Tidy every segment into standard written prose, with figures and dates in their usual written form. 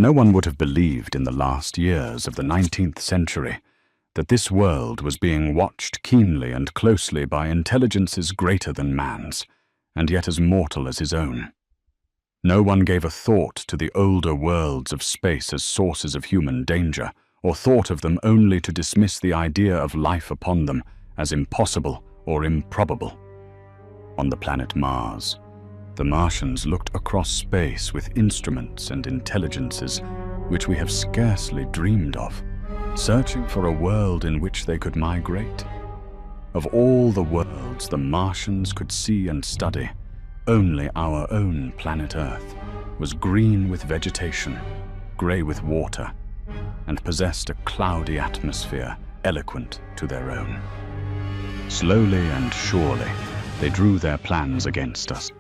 No one would have believed in the last years of the 19th century that this world was being watched keenly and closely by intelligences greater than man's, and yet as mortal as his own. No one gave a thought to the older worlds of space as sources of human danger, or thought of them only to dismiss the idea of life upon them as impossible or improbable. On the planet Mars, the Martians looked across space with instruments and intelligences which we have scarcely dreamed of, searching for a world in which they could migrate. Of all the worlds the Martians could see and study, only our own planet Earth was green with vegetation, grey with water, and possessed a cloudy atmosphere eloquent to their own. Slowly and surely, they drew their plans against us.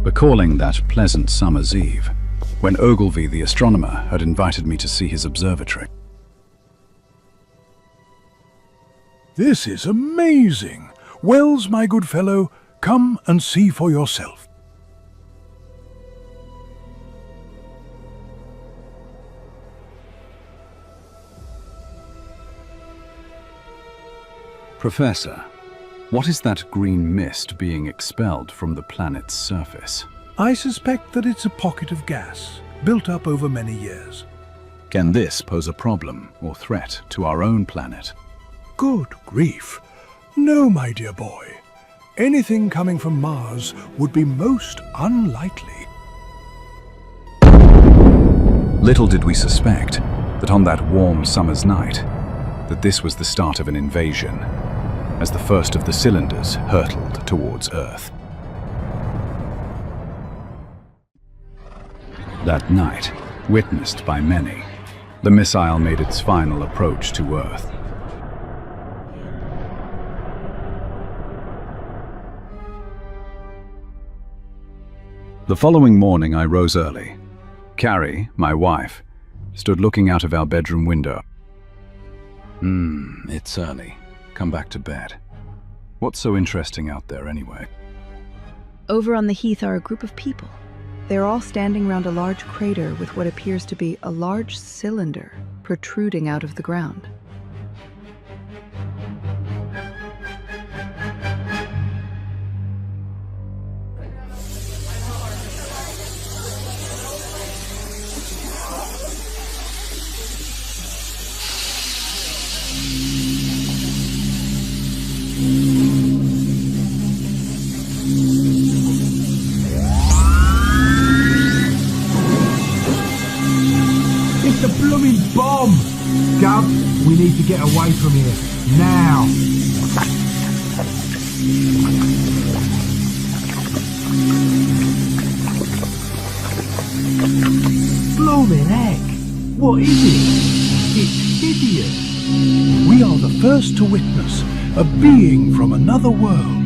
Recalling that pleasant summer's eve, when Ogilvy the astronomer had invited me to see his observatory. This is amazing! Wells, my good fellow, come and see for yourself. Professor, what is that green mist being expelled from the planet's surface? I suspect that it's a pocket of gas, built up over many years. Can this pose a problem or threat to our own planet? Good grief! No, my dear boy. Anything coming from Mars would be most unlikely. Little did we suspect that on that warm summer's night, that this was the start of an invasion, as the first of the cylinders hurtled towards Earth. That night, witnessed by many, the missile made its final approach to Earth. The following morning I rose early. Carrie, my wife, stood looking out of our bedroom window. It's early. Come back to bed. What's so interesting out there anyway? Over on the heath are a group of people. They're all standing around a large crater with what appears to be a large cylinder protruding out of the ground. It's a blooming bomb! Gub, we need to get away from here. Now! Blooming heck! What is it? It's hideous! We are the first to witness a being from another world.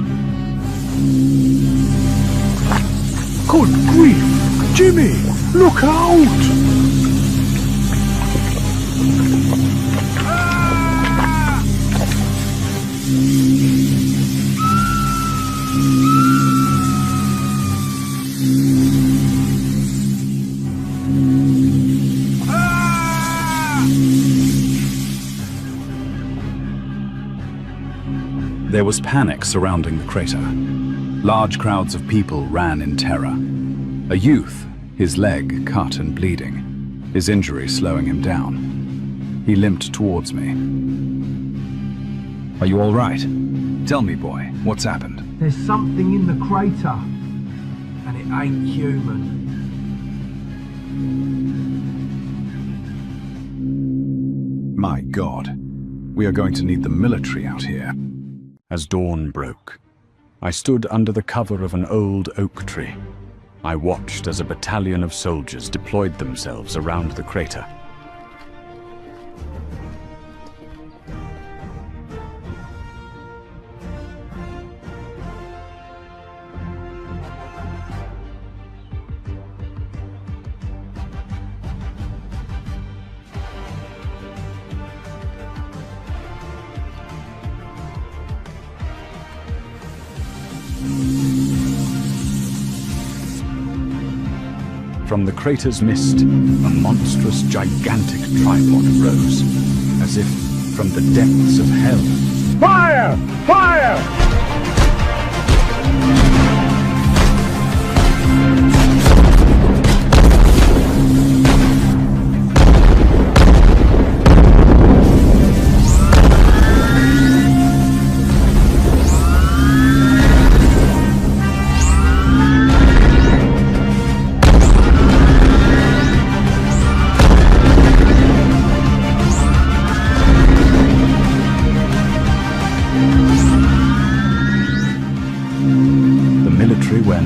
Good grief! Jimmy, look out! There was panic surrounding the crater. Large crowds of people ran in terror. A youth, his leg cut and bleeding, his injury slowing him down. He limped towards me. Are you all right? Tell me, boy, what's happened? There's something in the crater, and it ain't human. My God, we are going to need the military out here. As dawn broke, I stood under the cover of an old oak tree. I watched as a battalion of soldiers deployed themselves around the crater. From the crater's mist, a monstrous, gigantic tripod rose, as if from the depths of hell. Fire! Fire!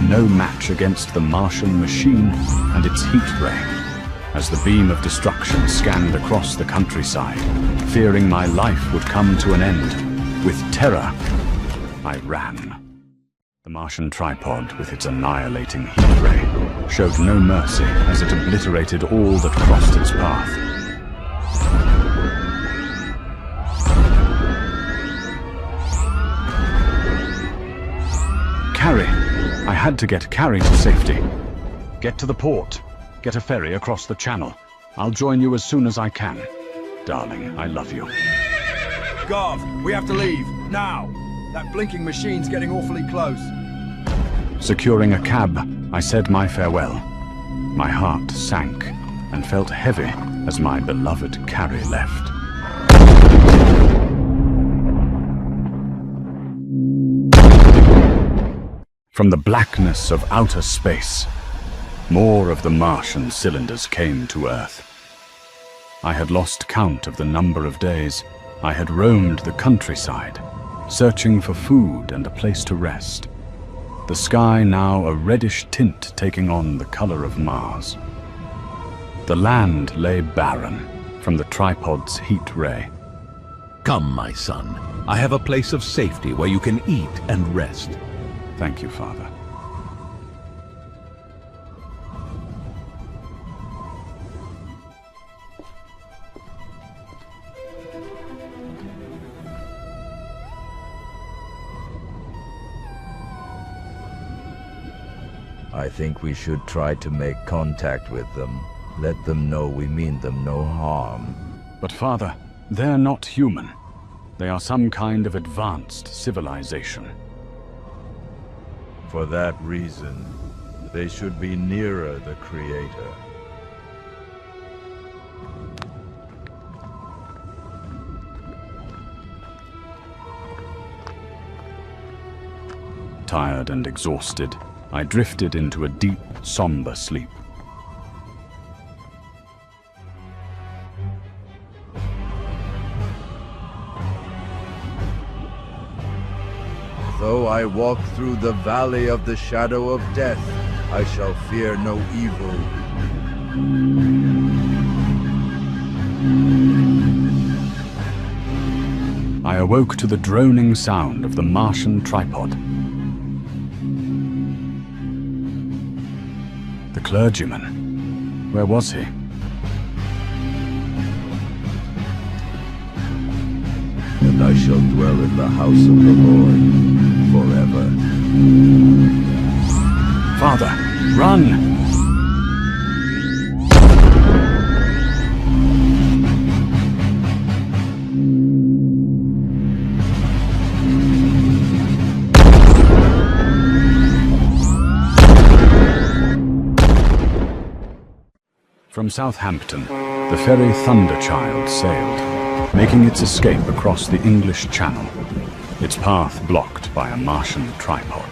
No match against the Martian machine and its heat ray. As the beam of destruction scanned across the countryside, fearing my life would come to an end, with terror, I ran. The Martian tripod, with its annihilating heat ray, showed no mercy as it obliterated all that crossed its path. Carrie! I had to get Carrie to safety. Get to the port. Get a ferry across the channel. I'll join you as soon as I can. Darling, I love you. Garv, we have to leave, now! That blinking machine's getting awfully close. Securing a cab, I said my farewell. My heart sank and felt heavy as my beloved Carrie left. From the blackness of outer space, more of the Martian cylinders came to Earth. I had lost count of the number of days I had roamed the countryside, searching for food and a place to rest. The sky now a reddish tint taking on the color of Mars. The land lay barren from the tripod's heat ray. Come, my son. I have a place of safety where you can eat and rest. Thank you, Father. I think we should try to make contact with them. Let them know we mean them no harm. But Father, they're not human. They are some kind of advanced civilization. For that reason, they should be nearer the Creator. Tired and exhausted, I drifted into a deep, somber sleep. Though I walk through the valley of the shadow of death, I shall fear no evil. I awoke to the droning sound of the Martian tripod. The clergyman. Where was he? And I shall dwell in the house of the Lord forever. Father, run! From Southampton, the ferry Thunderchild sailed, making its escape across the English Channel, its path blocked by a Martian tripod.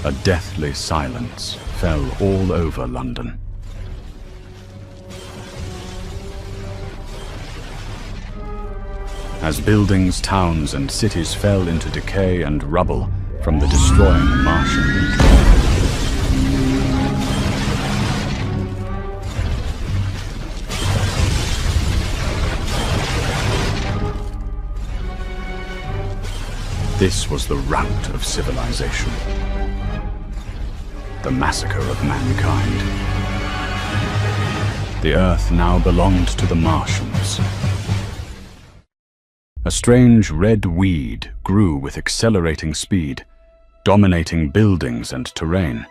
A deathly silence fell all over London. As buildings, towns, and cities fell into decay and rubble from the destroying Martian heat. This was the rout of civilization. The massacre of mankind. The Earth now belonged to the Martians. A strange red weed grew with accelerating speed, dominating buildings and terrain.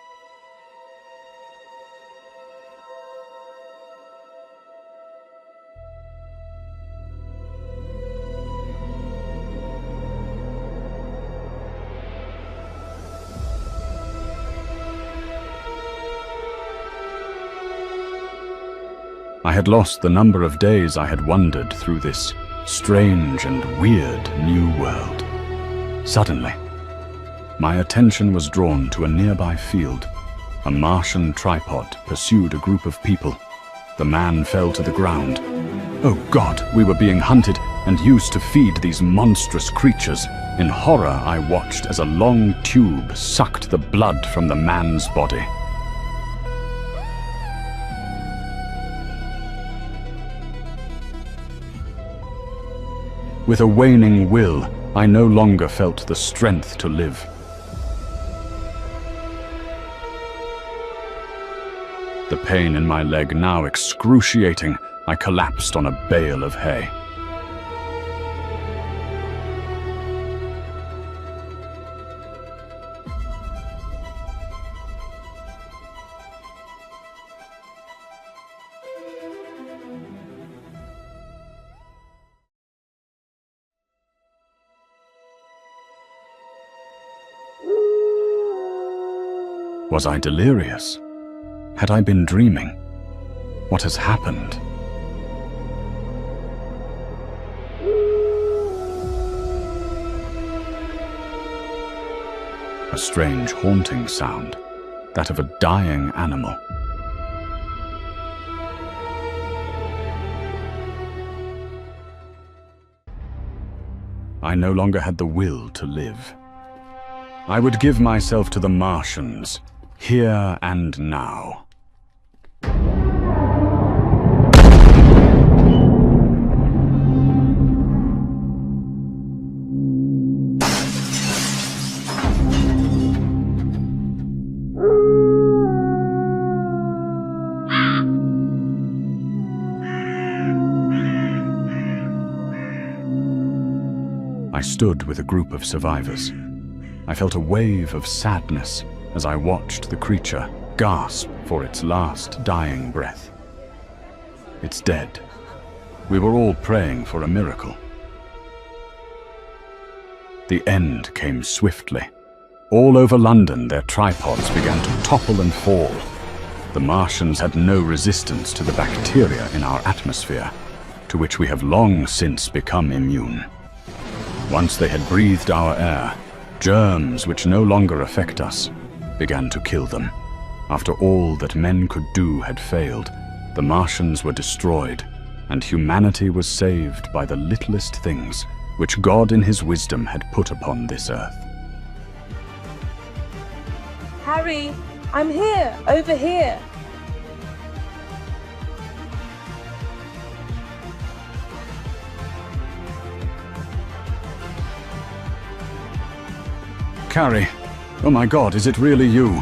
I had lost the number of days I had wandered through this strange and weird new world. Suddenly, my attention was drawn to a nearby field. A Martian tripod pursued a group of people. The man fell to the ground. Oh God, we were being hunted and used to feed these monstrous creatures. In horror, I watched as a long tube sucked the blood from the man's body. With a waning will, I no longer felt the strength to live. The pain in my leg now excruciating, I collapsed on a bale of hay. Was I delirious? Had I been dreaming? What has happened? A strange, haunting sound, that of a dying animal. I no longer had the will to live. I would give myself to the Martians, here and now. I stood with a group of survivors. I felt a wave of sadness as I watched the creature gasp for its last dying breath. It's dead. We were all praying for a miracle. The end came swiftly. All over London, their tripods began to topple and fall. The Martians had no resistance to the bacteria in our atmosphere, to which we have long since become immune. Once they had breathed our air, germs which no longer affect us began to kill them. After all that men could do had failed, the Martians were destroyed, and humanity was saved by the littlest things which God in his wisdom had put upon this earth. Harry, I'm here, over here. Carrie, oh my God, is it really you?